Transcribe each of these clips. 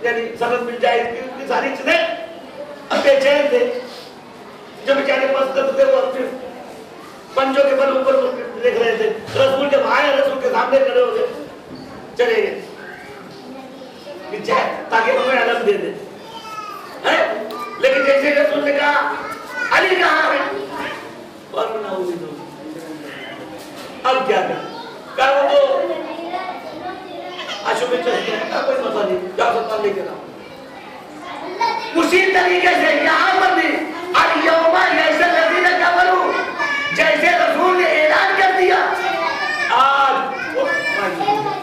یعنی سند مل جائے اس کی ساری چیزیں اب بے چین تھے. جو بیچارے مسجد تھے وہ اپنے پنجوں کے بل اوپر دیکھ رہے تھے. رسول جب آئے رسول کے سامنے کھڑے ہو گئے, چلے گئے تاکہ ہمیں علم دے دے. لیکن جیسے رسول نے کہا علی کہاں ہے, ورنہ ہوئی تو اب کیا کہا وہ تو میں چاہیے کوئی مسئلہ نہیں, کیا سلطان لے کے رہا. اسی طریقے سے یہاں پر بھی الیوم یئس الذین کفروا, جیسے رسول نے اعلان کر دیا آج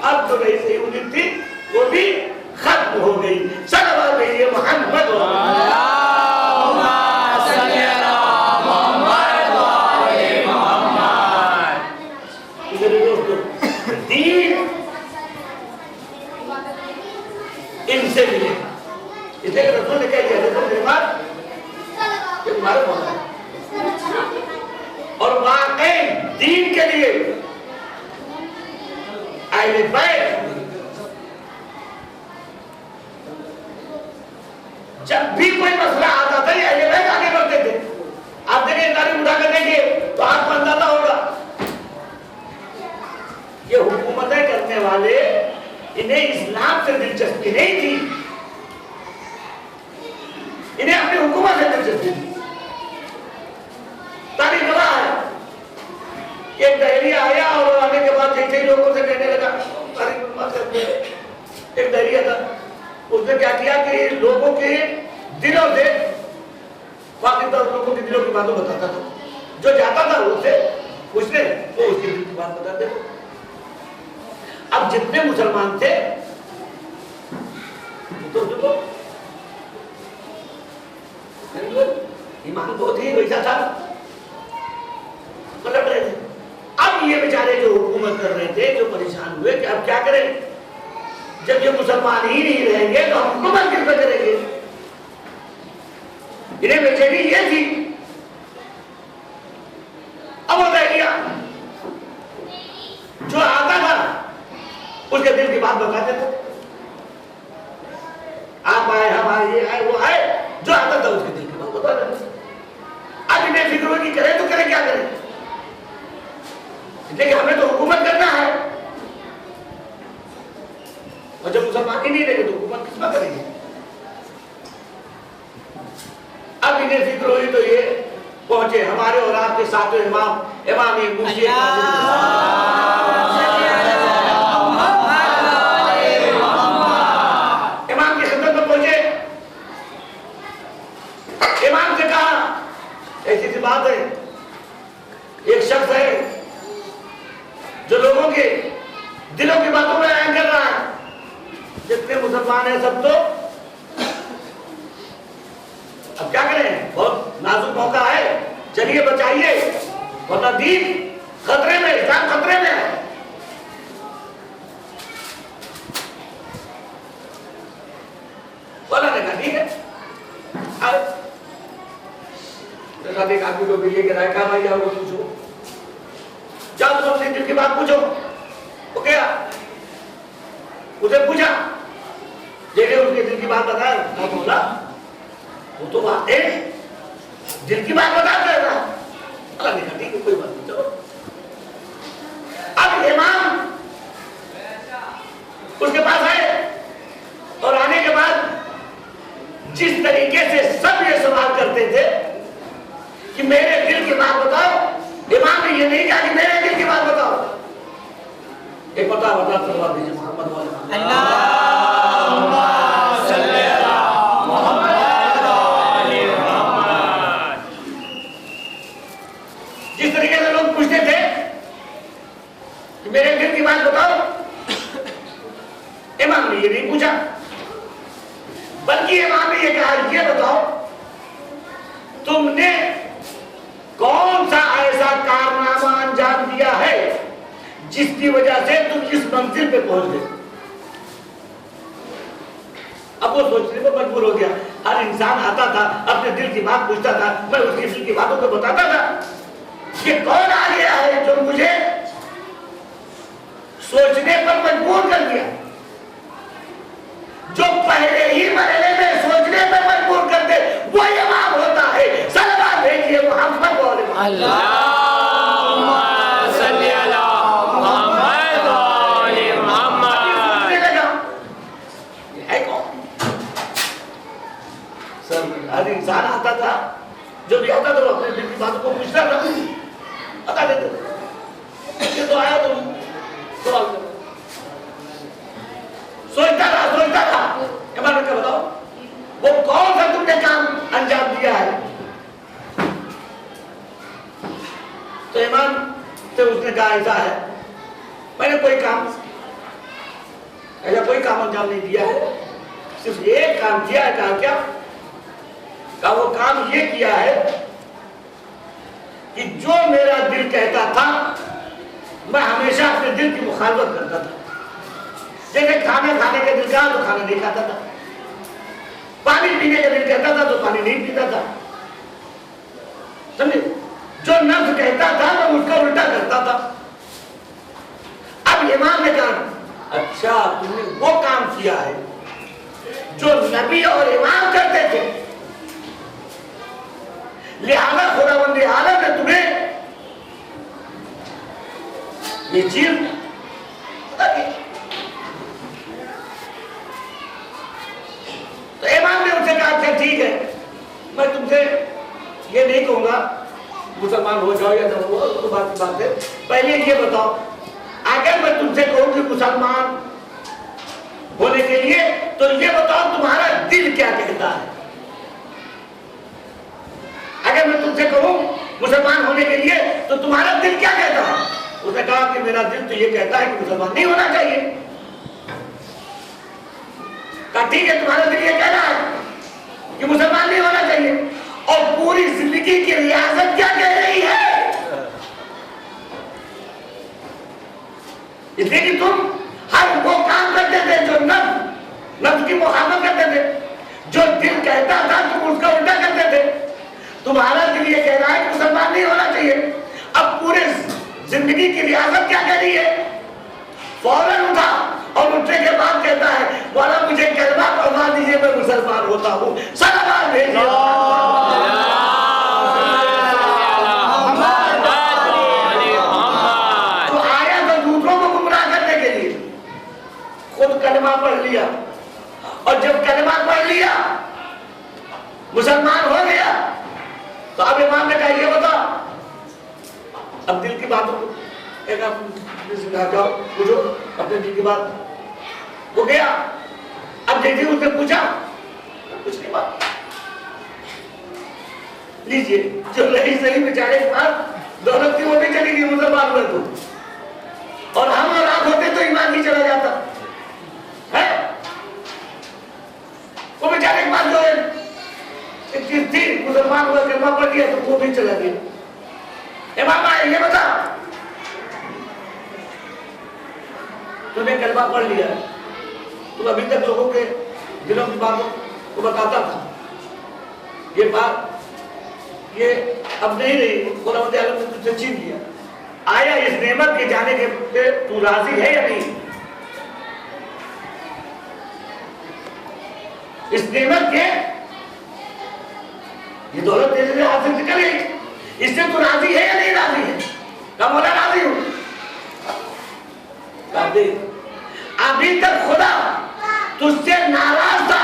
اب جو رئیس یہودی تھی وہ بھی ختم ہو گئی. صلوات علی محمد اللہم صلی علی محمد وآل محمد. میرے دوستو, دین ان سے ملے گا. اس لیے کہ رسول نے کہہ دیا رسول کے بعد یہ تمہارے مولا ہے. اور واقعی دین کے لیے اہل بیت جب بھی کوئی مسئلہ آتا تھا یہ اہل بیت آگے بڑھتے تھے. آپ دیکھیں تاریخ اٹھا کر دیکھیے تو آپ کو اندازہ ہوگا یہ حکومتیں کرنے والے انہیں اسلام سے دلچسپی نہیں تھی, انہیں اپنی حکومت سے دلچسپی تھی. تاریخ گواہ ہے, ایک دہریہ آیا اور آنے کے بعد کئی لوگوں سے کہنے لگا, ایک دہریہ تھا, اس نے کیا کیا کہ لوگوں کے دلوں سے واقعی طور لوگوں کے دلوں کی باتوں بتاتا تھا. جو جاتا تھا اس سے پوچھنے وہ اس کے دل کی بات بتاتے تھے. اب جتنے مسلمان تھے تو ایمان بہت ہی ویسا تھا, پلٹ رہے تھے. اب یہ بیچارے جو حکومت کر رہے تھے جو پریشان ہوئے کہ اب کیا کریں, جب یہ مسلمان ہی نہیں رہیں گے تو ہم حکومت کس پہ کریں گے. انہیں بے چینی یہ تھی. اب وہ دہریہ جو آتا تھا اس کے دل کی بات بتاتے تھے. آپ آئے, ہم آئے, یہ آئے, وہ آئے, جو آتا تھا اس کے دل کی بات بتاتے تھے. اب انہیں فکر ہوگی کریں تو کریں, کیا کریں, لیکن ہمیں تو حکومت کرنا ہے. اور جب مسلمان ہی نہیں رہے تو حکومت کس پر کریں گے. اب انہیں فکر ہوئی تو یہ پہنچے ہمارے اور آپ کے ساتھ امام مرشد امام کی خدمت میں پہنچے. امام سے کہا ایسی سی بات ہے, ایک شخص ہے جو لوگوں کے دلوں کی باتوں میں بیان کر رہا ہے. جتنے مسلمان ہیں سب تو اب کیا کریں, بہت نازک موقع ہے, چلیے بچائیے ورنہ دین خطرے میں, اسلام خطرے میں ہے. بولا نے کہا ٹھیک ہے. ایک آدمی کو ملیے کہ رائے کہا بھائی جاؤ پوچھو, جاؤ تم اپنے دل کی بات پوچھو. وہ گیا, اسے پوچھا, دیکھے اس کے دل کی بات بتایا. مولا وہ تو بات ہے, دل کی بات بتا کر رہا. اللہ نے کہا ٹھیک ہے کوئی بات نہیں, چلو. اب امام اس کے پاس آئے اور آنے کے بعد جس طریقے سے سب یہ سوال کرتے تھے کہ میرے دل کی بات بتاؤ, امام نے یہ نہیں کہا کہ میرے دل کی بات بتاؤ. ایک بتا صلوات دیجیے محمد والے اللہم صلی علی محمد وآل محمد. جس طریقے سے لوگ پوچھتے تھے کہ میرے دل کی بات بتاؤ, امام نے یہ نہیں پوچھا, بلکہ امام نے یہ کہا یہ بتاؤ تم نے کون سا ایسا کارنامہ انجام دیا ہے جس کی وجہ سے تم اس منزل پہ پہنچ گئے. اب وہ سوچنے میں مجبور ہو گیا. ہر انسان آتا تھا اپنے دل کی بات پوچھتا تھا, میں اس کی دل کی باتوں کو بتاتا تھا. یہ کون آ گیا ہے جو مجھے سوچنے پر مجبور کر دیا, جو پہلے اللهم صل علی محمد و آل محمد. یہ ہے کون؟ سر ہر انسان آتا تھا، جو بھی آتا تھا وہ اپنے دل کی باتوں کو پوچھتا تھا، بتا دیتے تھے. یہ تو آیا تم سوال کرو، سوچتا تھا. امام نے کہا بتاؤ وہ کون سا تم نے کام انجام دیا ہے؟ تو امام سے اس نے کہا ایسا ہے، میں نے کوئی کام انجام نہیں دیا ہے، صرف ایک کام کیا ہے. کہا کیا؟ کہا وہ کام یہ کیا ہے کہ جو میرا دل کہتا تھا میں ہمیشہ اپنے دل کی مخالفت کرتا تھا. جیسے کھانا کھانے کا دل کہا تو کھانا نہیں کھاتا تھا، پانی پینے کا دل کہتا تھا تو پانی نہیں پیتا تھا. سمجھے؟ جو نفس کہتا تھا میں اس کا الٹا کرتا تھا. اب امام نے کہا اچھا تم نے وہ کام کیا ہے جو نبی اور امام کرتے تھے، لہذا خداوند عالم نے تمہیں یہ چیز بتا دی. تو امام نے ان سے کہا اچھا ٹھیک ہے، میں تم سے یہ نہیں کہوں گا مسلمان ہو جاؤ یا نہ ہو، تو بات کی بات ہے. پہلے یہ بتاؤ اگر میں تم سے کہوں کہ مسلمان ہونے کے لیے تو یہ بتاؤ تمہارا دل کیا کہتا ہے. اگر میں تم سے کہوں مسلمان ہونے کے لیے تو تمہارا دل کیا کہتا ہے؟ اس نے کہا کہ میرا دل تو یہ کہتا ہے کہ مسلمان نہیں ہونا چاہیے. کہا ٹھیک ہے تمہارا دل یہ کہہ رہا ہے کہ مسلمان نہیں ہونا چاہیے، اور پوری زندگی کی ریاست کیا کہہ رہی ہے؟ اس لیے کہ تم ہر وہ کام کرتے تھے جو نفس کی مخالفت کرتے تھے، جو دل کہتا تھا تم اس کا الٹا کرتے تھے. تمہارا دل یہ کہہ رہا ہے کہ مسلمان نہیں ہونا چاہیے، اب پورے زندگی کی ریاست کیا کہہ رہی ہے؟ فوراً اٹھا اور اٹھنے کے بعد کہتا ہے مولا مجھے کلمہ پڑھوا دیجئے میں مسلمان ہوتا ہوں. صلوات بھیجیے. تو آیا تو دوسروں کو گمراہ کرنے کے لیے، خود کلمہ پڑھ لیا، اور جب کلمہ پڑھ لیا مسلمان ہو گیا تو اب امام نے کہا یہ بتا اب دل کی باتوں کو ایک جاؤ پوچھو اپنے دل کی بات. وہ گیا، اب جیسے اس نے پوچھا کچھ نہیں بات لیجئے جو رہی صحیح بیچارے کے پاس دولت تھی وہ بھی چلی گئی مسلمان ہوئے تو، اور ہم اور آپ ہوتے تو ایمان نہیں چلا جاتا ہے. وہ بیچارے کے پاس جو ایک چیز تھی مسلمان ہوا کلمہ پڑھ لیا تو وہ بھی چلا گیا. امام آئے یہ بتا تم نے کلمہ پڑھ لیا ہے، تم ابھی تک لوگوں کے دلوں کی باتوں کو بتاتا تھا، یہ بات یہ اب نہیں رہی، خداوند عالم نے تجھ سے چھین لیا. آیا اس نعمت کے جانے کے پہ تو راضی ہے یا نہیں؟ اس نعمت کے یہ دولت تیرے سے حاصل نکل گئی، اس سے تو راضی ہے یا نہیں راضی ہے؟ کہا مولا راضی ہوں. کہا دیکھ ابھی تک خدا تجھ سے ناراض تھا،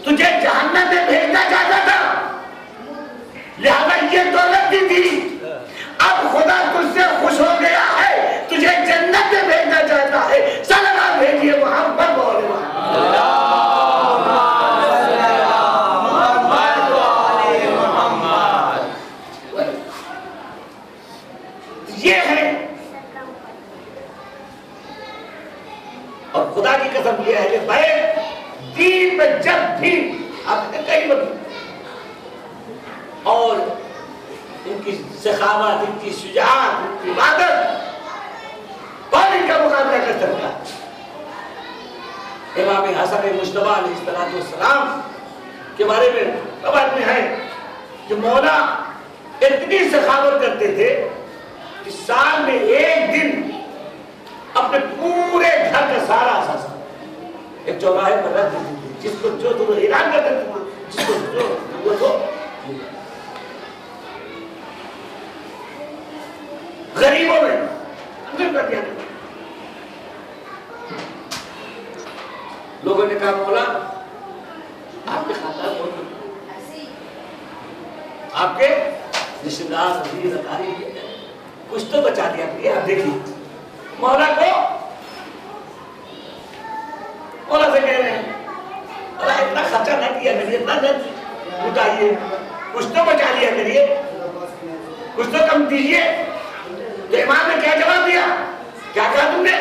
تجھے جہنم میں بھیجنا چاہتا تھا، لہذا یہ دولت دی تھی. اب خدا تجھ سے خوش ہو گیا ہے، تجھے جنت میں بھیجنا چاہتا ہے. صلوات بھیجیے محمد اور یہ ہے. اور خدا کی قسم یہ ہے کہ بھائی دین میں جب بھی آپ نے کئی بات اور ان کی سخاوت، ان کی شجاعت، ان کی عبادت کون ان کا مقابلہ کر سکتا؟ امام حسن مجتبی علیہ السلام کے بارے میں خبر میں ہے کہ مولا اتنی سخاوت کرتے تھے کہ سال میں ایک دن اپنے پورے گھر کا سارا اثاثہ ایک چوراہے پر رکھ دیتے تھے، جس کو جو تم حیران کرتے تھے، جس کو جو ضرورت ہو. غریبوں میں انجم کر دیا تھا. لوگوں نے کہا مولا آپ کے خاندان بہت آپ کے رشتے دار عزیز اقارب کچھ تو بچا دیا کریے. آپ دیکھیے مولا کو مولا سے کہہ رہے ہیں اللہ اتنا خرچہ نہ کیا کریے, اتنا نہ اٹھائیے, کچھ تو بچا لیا کریے, کچھ تو کم دیجیے. تو امام نے کیا جواب دیا, کیا کہا تم نے؟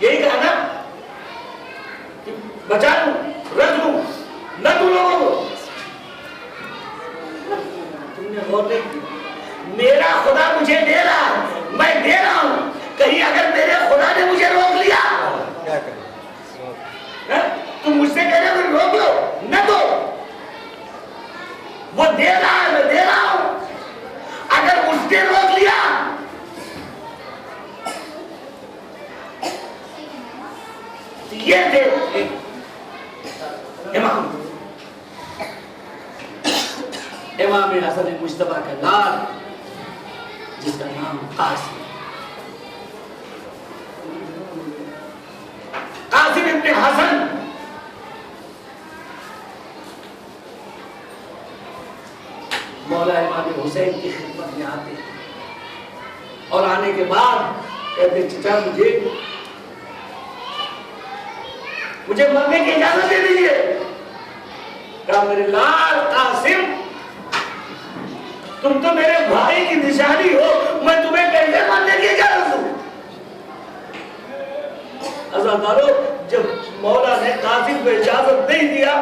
یہی کہا نا کہ بچا لوں, رکھ لوں, نہ دوں لوگوں کو. تم نے غور نہیں کی, میرا خدا مجھے دے رہا ہے, میں دے رہا ہوں, کہیں اگر میرے خدا نے مجھے روک لیا تم مجھ سے کہہ رہے ہو روک لو, نہ دو. وہ دے رہا ہے, میں دے رہا ہوں, اگر اس نے روک لیا یہ دے. امام حسن مجتبیٰ کا لال جس کا نام قاسم ابن حسن مولا امام حسین کی خدمت میں آتے اور آنے کے بعد کہتے چچا مجھے مرنے کی اجازت دے دیجیے. کہا میرے لال قاسم تم تو میرے بھائی کی نشانی ہو, میں تمہیں کیسے مرنے کی اجازت دوں؟ عزادارو جب مولا نے قاسم کو اجازت نہیں دیا,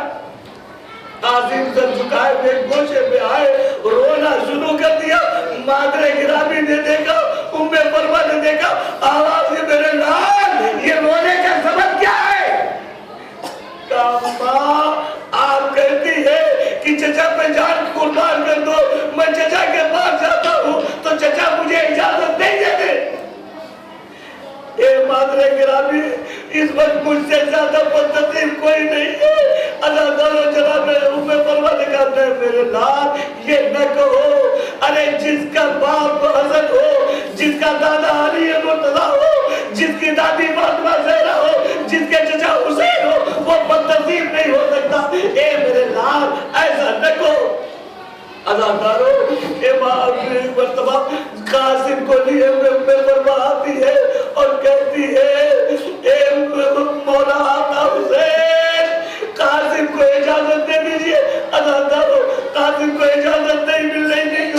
قاسم سر جھکائے ہوئے گوشے پہ آئے, رونا شروع کر دیا. مادر گرامی نے دیکھا, ام فرما نے دیکھا, آواز سے میرے لال یہ رونے کا سبب کیا ہے؟ کہا ماں آپ کہتی ہے کہ چچا پہ جان قربان کر دو, میں چچا کے پاس جاتا ہوں تو چچا مجھے اجازت نہیں دیتے. اے مادر گرامی اس وقت مجھ سے زیادہ بدترتیب کوئی نہیں ہے. اللہ تعالیٰ جناب ام فرما نے کہا نہیں میرے لال یہ نہ کہو, ارے جس کا باپ حسن ہو, جس کا دادا علی مرتضیٰ ہو, جس کی دادی فاطمہ زہرا ہو, جس کے چچا حسین ہو, وہ بدترتیب نہیں ہو سکتا. اے میرے لال ایسا نہ کہو. اداکاروں امام نے مرتبہ قاسم کو لیے ہوئے فرما آتی ہے اور کہتی ہے اے مولا آقا حسین قاسم کو اجازت دے دیجئے. اداکاروں قاسم کو اجازت نہیں مل رہی تھی کہ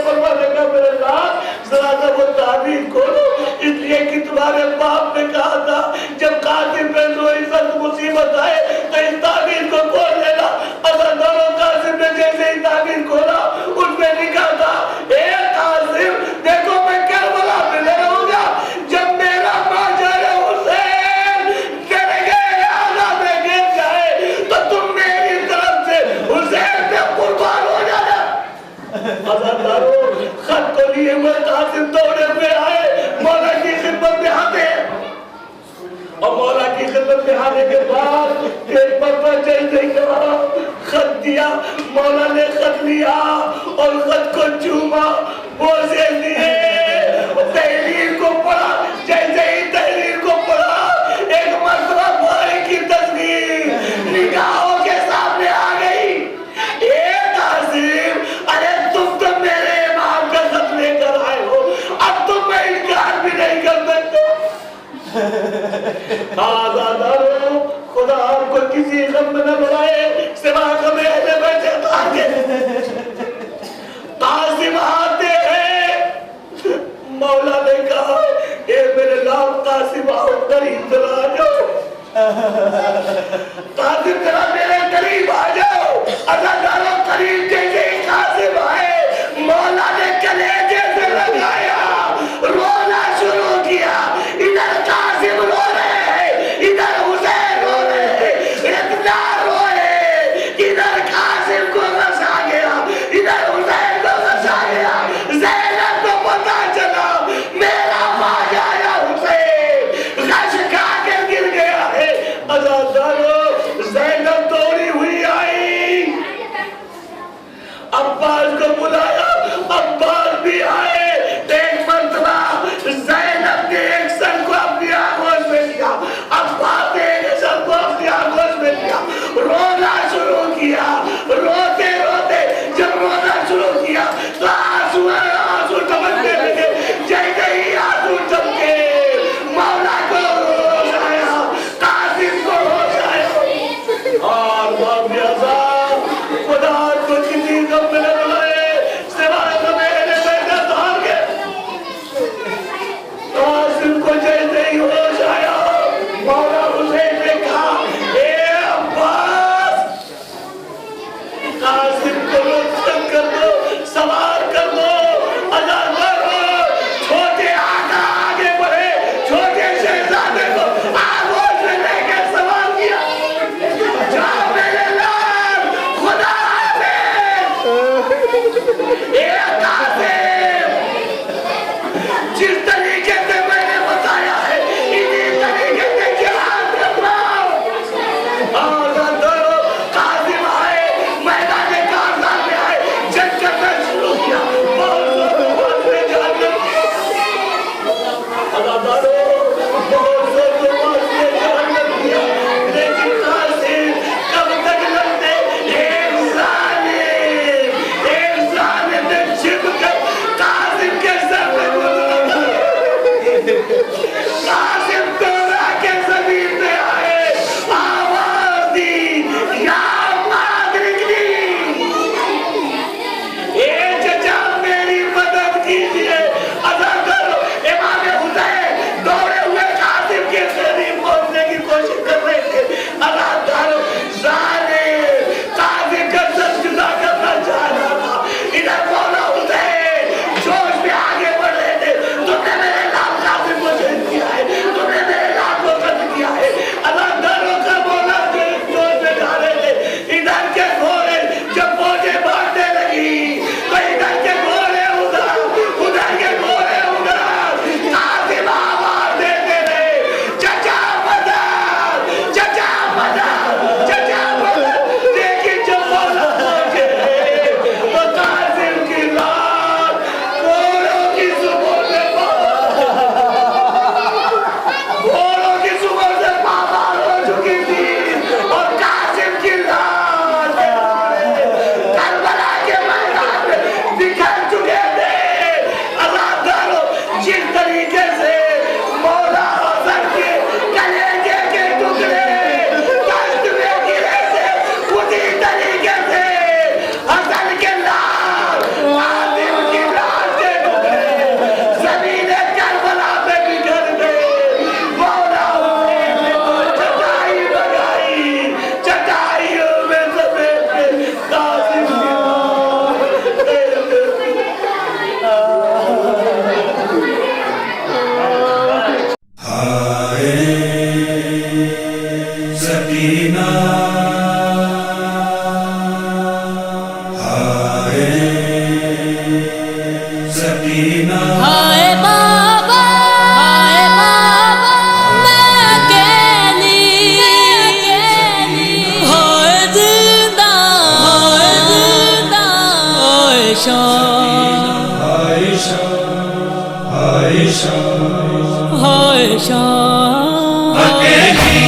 فرما نے کہا میرے لال ذرا سا وہ تعبیر کھولو, اس لیے کہ تمہارے باپ نے کہا تھا جب قاسم پہ کوئی سخت مصیبت آئے تو اس تعبیر کو کھول لینا. اداکاروں قاسم نے جیسے ہی تعبیر کھولا اس میں لکھا تھا اے قاسم دیکھو میں کربلا میں لے رہوں گا, جب میرا ماجر حسین تیرے گئے آزاد میں گر جائے تو تم میری طرف سے حسین پہ قربان ہو جانا. اداکاروں خط کو لیے ہوئے قاسم دوڑے ہوئے آئے, مولا کی خدمت میں آتے اور مولا کی خدمت میں آنے کے بعد ایک مرتبہ جیسے ہی کہا خط دیا, مولا نے خط لیا اور خط کو چوما, بوسے لیے, تحریر کو پڑھا. جیسے ہی تحریر کو پڑھا ایک مرتبہ بھائی کی تصویر نگاہوں کے سامنے آ گئی. اے قاسم ارے تم تو میرے امام کا خط لے کر آئے ہو, اب تم میں انکار بھی نہیں کر سکتے. آزاداروں خدا آپ کو کسی غم میں نہ بڑھائے سوا غم اہل بیت کے. قاسم آتے ہیں, مولا نے کہا اے میرے لال قاسم آؤ قریب ذرا آ جاؤ, قاسم ذرا میرے قریب آ جاؤ. اداکاروں قریب جیسے ہی قاسم آئے مولا نے کلیجے سے لگایا, رونا شروع کیا. ادھر قاسم رو رہے ہیں, ادھر حسین رو رہے ہیں, اتنا روئے ادھر قاسم کو غصہ آ گیا, ادھر حسین کو غصہ آ گیا. زینب کو پتا چلا میرا ماجر حسین غش کھا کے گر گیا ہے. اداکاروں زینب سکینہ سکینہ ہائے بابا میں اکیلی ہائے زندہ عائشہ عائشہ عائشہ اکیلی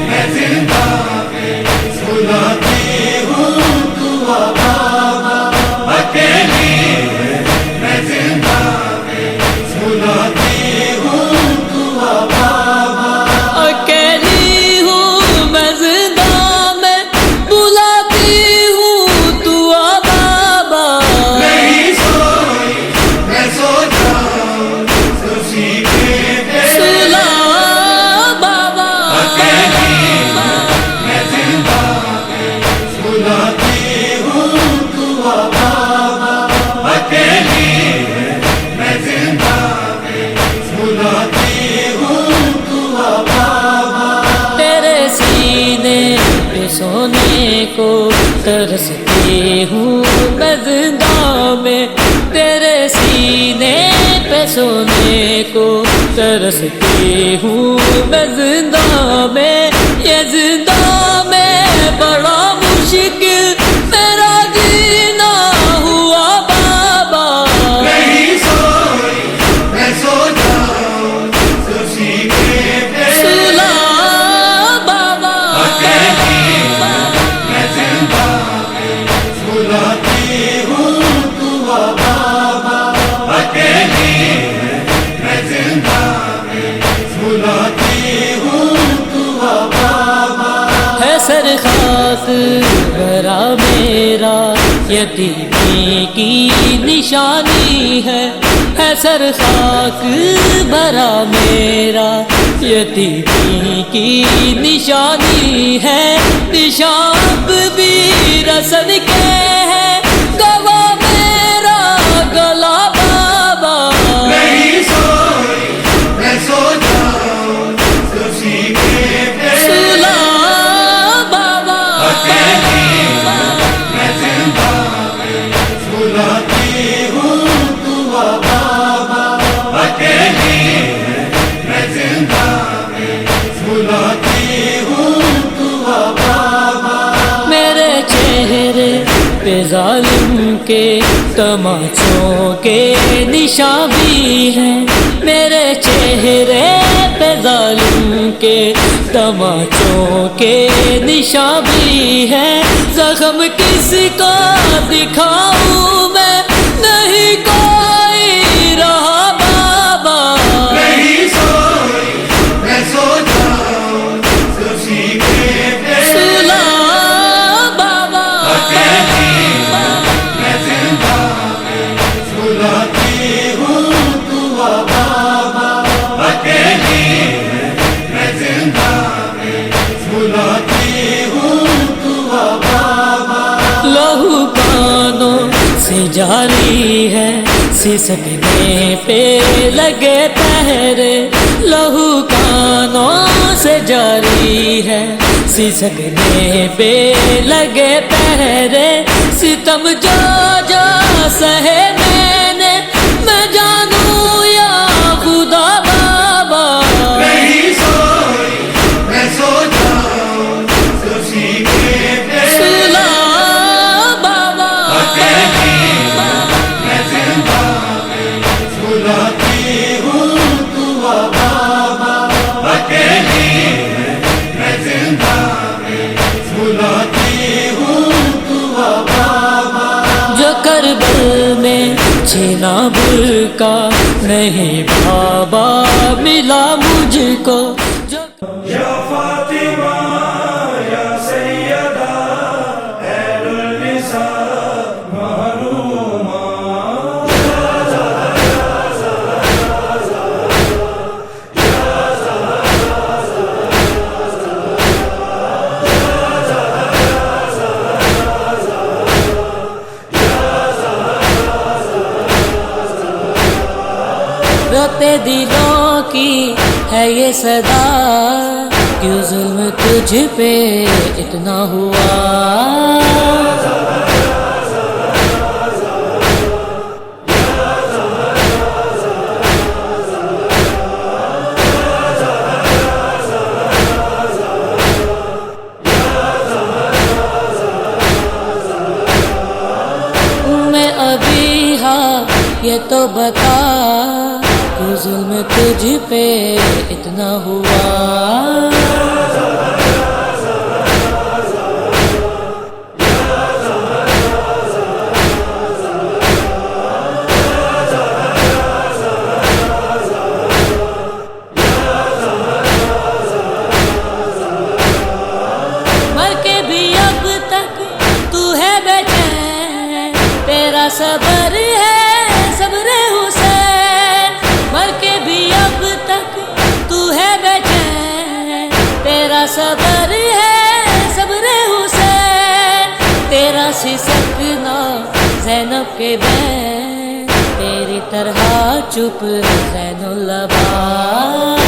میں زندہ بلاتی ہوں دعا بابا اکیلی میں زندہ بلاتی ہوں دعا بابا اکیلی ہوں میں زندہ میں بلاتی ہوں دعا بابا نہیں سوئی میں سو جاؤں خوشی کے سلا بابا اکیلی میں زندہ بلاتی ہوں دعا بابا اکیلی میں زندہ بلاتی ہوں دعا بابا تیرے سینے پہ سونے کو ترستی ہوں میں زندہ میں تیرے سینے پہ سونے کو ترستی ہوں میں زندہ میں یہ زندہ میں بڑا مشکل میرا جینا ہوا بابا نہیں سوئی میں سو جاؤں خوشی کے سلا بابا اکیلی میں زندہ بلاتی ہوں دعا بابا اکیلی میں زندہ بلاتی ہوں دعا بابا ہے سر خاک بھرا میرا یتیمی کی نشانی ہے سر خاک بھرا میرا یتیمی کی نشانی ہے نشان بھی رسن کے ہے گواہ میرا گلا بابا نہیں سوئی میں سو جاؤں خوشی کے سلا بابا اکیلی میں زندہ بلاتی ہوں دعا بابا اکیلی میں زندہ بلاتی ہوں دعا بابا میرے چہرے پہ ظالم کے تماچوں کے نشان بھی ہیں میرے چہرے پہ ظالم کے تماچوں کے نشان بھی ہیں زخم کس کا دکھاؤں میں نہیں کوئی رہا بابا نہیں سوئی میں سو جاؤں خوشی کے سلا بابا اکیلی میں زندہ بلاتی ہوں دعا بابا اکیلی میں زندہ بلاتی ہوں دعا بابا لہو کانوں سے جاری ہے سسکنے پہ لگے پہرے لہو کانوں سے جاری ہے سسکنے پہ لگے پہرے ستم جو جو سہے میں جانوں یا خدا بابا نہیں سوئی میں سو جاؤں خوشی کے سلا بابا اکیلی میں زندہ بلاتی ہوں دعا بابا اکیلی میں زندہ بلاتی ہوں دعا بابا جو کربل میں چھینا برکا نہیں بابا ملا مجھ کو جو یا فاطمہ یا سیدہ اہل النساء محرومہ روتے دلوں کی ہے یہ صدا، کیوں ظلم تجھ پہ اتنا ہوا؟ میں ابھی ہاں یہ تو بتا، کیوں ظلم تجھ پہ اتنا ہوا؟ مر کے بھی اب تک تو ہے بیچین، تیرا صبر ہے صبر حسین۔ مر کے بھی اب تک تو ہے بیچین، تیرا صبر ہے صبر حسین۔ تیرا سی سکنا زینب کے بین، تیری طرح چپ زین العباد۔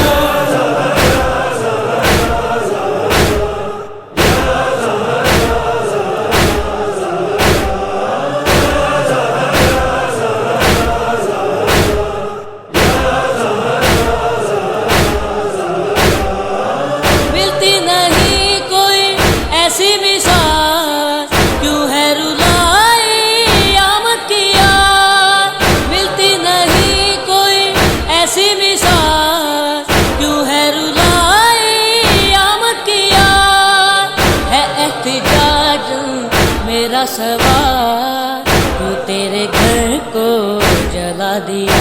ملتی نہیں کوئی ایسی مثال، کیوں ہے رلائی آمد کی یاد؟ ملتی نہیں کوئی ایسی مثال، کیوں ہے رلائی آمد کی یاد؟ ہے احتجاج میرا سوال، تو تیرے گھر کو جلا دیا۔